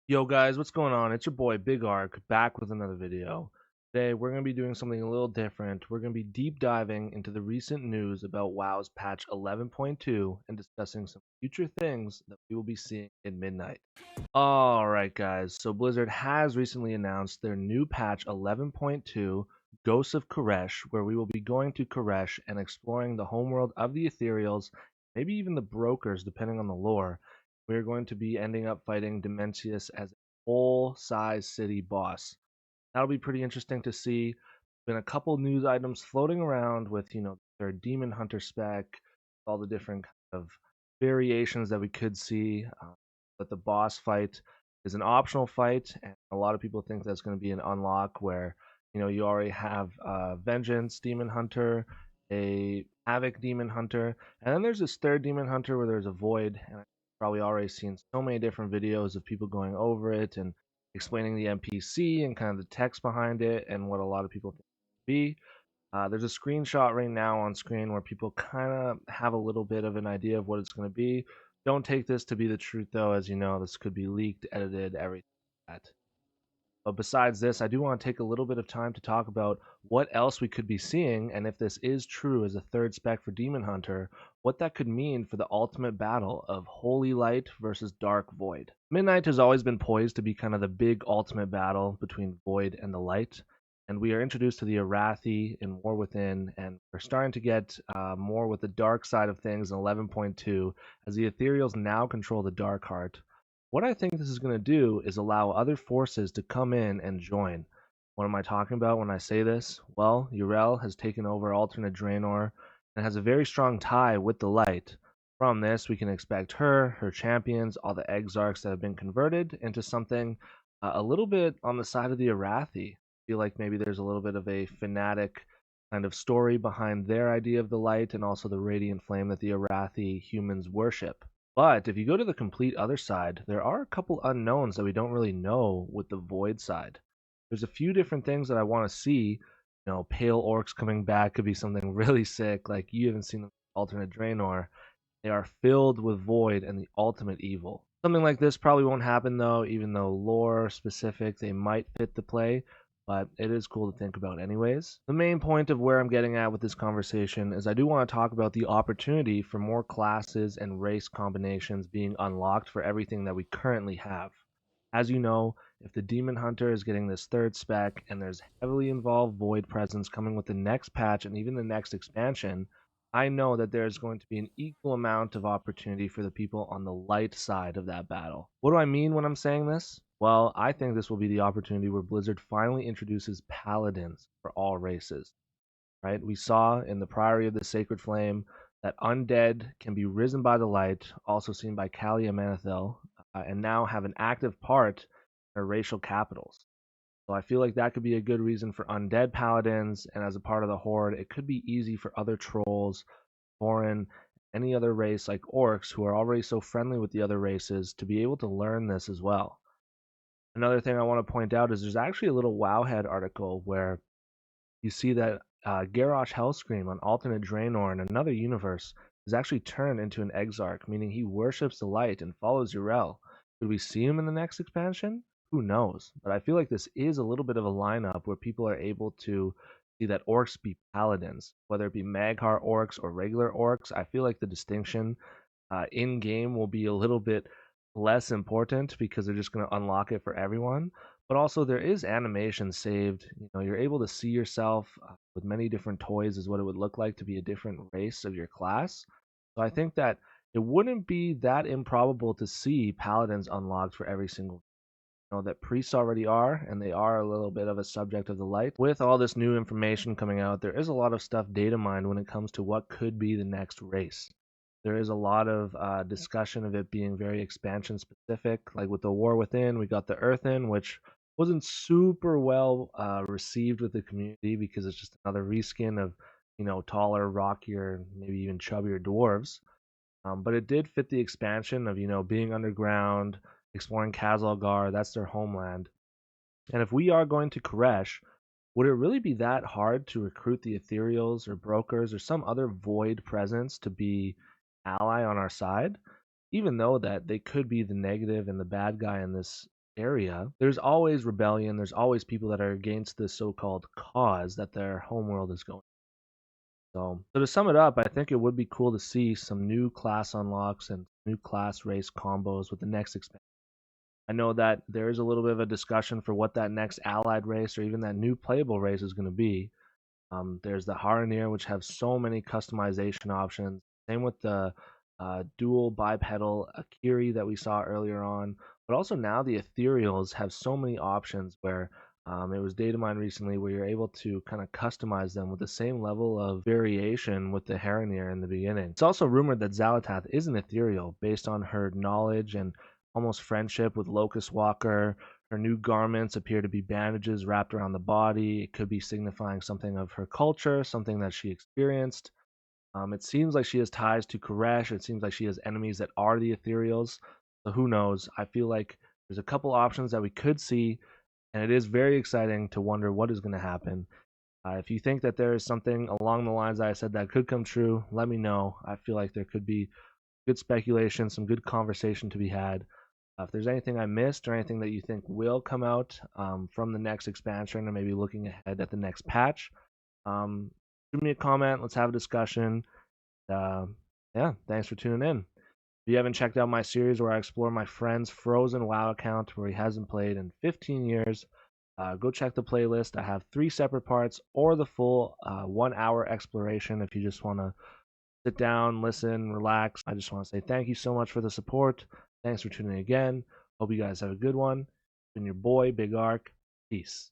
Yo guys, what's going on? It's your boy Big Arc back with another video. Today we're going to be doing something a little different. We're going to be deep diving into the recent news about WoW's patch 11.2 and discussing some future things that we will be seeing in Midnight. Alright guys, so Blizzard has recently announced their new patch 11.2, Ghosts of Koresh, where we will be going to Koresh and exploring the homeworld of the Ethereals, maybe even the Brokers depending on the lore. We're going to be ending up fighting Demensius as a full-size city boss. That'll be pretty interesting to see. Been a couple news items floating around with, their Demon Hunter spec, all the different kind of variations that we could see. But the boss fight is an optional fight, and a lot of people think that's going to be an unlock where, you already have Vengeance Demon Hunter, a Havoc Demon Hunter, and then there's this third Demon Hunter where there's a Void, and I've probably already seen so many different videos of people going over it and explaining the NPC and kind of the text behind it and what a lot of people think it be. There's a screenshot right now on screen where people kind of have a little bit of an idea of what it's going to be. Don't take this to be the truth, though, as you know, this could be leaked, edited, everything like that. But besides this, I do want to take a little bit of time to talk about what else we could be seeing, and if this is true as a third spec for Demon Hunter, what that could mean for the ultimate battle of Holy Light versus Dark Void. Midnight has always been poised to be kind of the big ultimate battle between Void and the Light, and we are introduced to the Arathi in War Within, and we're starting to get more with the dark side of things in 11.2, as the Ethereals now control the Dark Heart. What I think this is going to do is allow other forces to come in and join. What am I talking about when I say this? Well, Yrel has taken over alternate Draenor and has a very strong tie with the light. From this, we can expect her champions, all the Exarchs that have been converted into something a little bit on the side of the Arathi. I feel like maybe there's a little bit of a fanatic kind of story behind their idea of the light and also the radiant flame that the Arathi humans worship. But if you go to the complete other side, there are a couple unknowns that we don't really know with the Void side. There's a few different things that I want to see. Pale Orcs coming back could be something really sick. Like you haven't seen the alternate Draenor. They are filled with Void and the ultimate evil. Something like this probably won't happen though, even though lore specific, they might fit the play, but it is cool to think about anyways. The main point of where I'm getting at with this conversation is I do want to talk about the opportunity for more classes and race combinations being unlocked for everything that we currently have. As you know, if the Demon Hunter is getting this third spec and there's heavily involved Void presence coming with the next patch and even the next expansion, I know that there's going to be an equal amount of opportunity for the people on the light side of that battle. What do I mean when I'm saying this? Well, I think this will be the opportunity where Blizzard finally introduces Paladins for all races, right? We saw in the Priory of the Sacred Flame that undead can be risen by the light, also seen by Kalia Manethil, and now have an active part in their racial capitals. So I feel like that could be a good reason for undead paladins, and as a part of the horde, it could be easy for other trolls, foreign, any other race like orcs who are already so friendly with the other races to be able to learn this as well. Another thing I want to point out is there's actually a little Wowhead article where you see that Garrosh Hellscream on alternate Draenor in another universe is actually turned into an Exarch, meaning he worships the light and follows Yrel. Could we see him in the next expansion? Who knows? But I feel like this is a little bit of a lineup where people are able to see that orcs be paladins, whether it be Mag'har orcs or regular orcs. I feel like the distinction in game will be a little bit less important because they're just going to unlock it for everyone. But also, there is animation saved. You're able to see yourself with many different toys, is what it would look like to be a different race of your class. So I think that it wouldn't be that improbable to see paladins unlocked for every single that priests already are, and they are a little bit of a subject of the light. With all this new information coming out, there is a lot of stuff data mined when it comes to what could be the next race. There is a lot of discussion of it being very expansion specific. Like with the War Within, we got the Earthen, which wasn't super well received with the community because it's just another reskin of, taller, rockier, maybe even chubbier dwarves. But it did fit the expansion of, being underground, exploring Kazalgar, that's their homeland. And if we are going to Koresh, would it really be that hard to recruit the Ethereals or Brokers or some other void presence to be ally on our side? Even though that they could be the negative and the bad guy in this area, there's always rebellion. There's always people that are against this so-called cause that their homeworld is going. So to sum it up, I think it would be cool to see some new class unlocks and new class race combos with the next expansion. I know that there is a little bit of a discussion for what that next allied race or even that new playable race is going to be. There's the Haranir, which have so many customization options. Same with the dual bipedal Akiri that we saw earlier on. But also now the Ethereals have so many options where it was data mined recently where you're able to kind of customize them with the same level of variation with the Haranir in the beginning. It's also rumored that Xalatath is an Ethereal based on her knowledge and almost friendship with Locust Walker. Her new garments appear to be bandages wrapped around the body. It could be signifying something of her culture, something that she experienced. It seems like she has ties to Koresh. It seems like she has enemies that are the Ethereals. So who knows? I feel like there's a couple options that we could see, and it is very exciting to wonder what is going to happen. If you think that there is something along the lines that I said that could come true, let me know. I feel like there could be good speculation, some good conversation to be had. If there's anything I missed or anything that you think will come out from the next expansion or maybe looking ahead at the next patch, um, shoot me a comment. Let's have a discussion. Uh, yeah, thanks for tuning in. If you haven't checked out my series where I explore my friend's frozen WoW account where he hasn't played in 15 years, go check the playlist. I have 3 separate parts or the full 1 hour exploration if you just want to sit down, listen, relax. I just want to say thank you so much for the support. Thanks for tuning in again. Hope you guys have a good one. It's been your boy, Big Arc. Peace.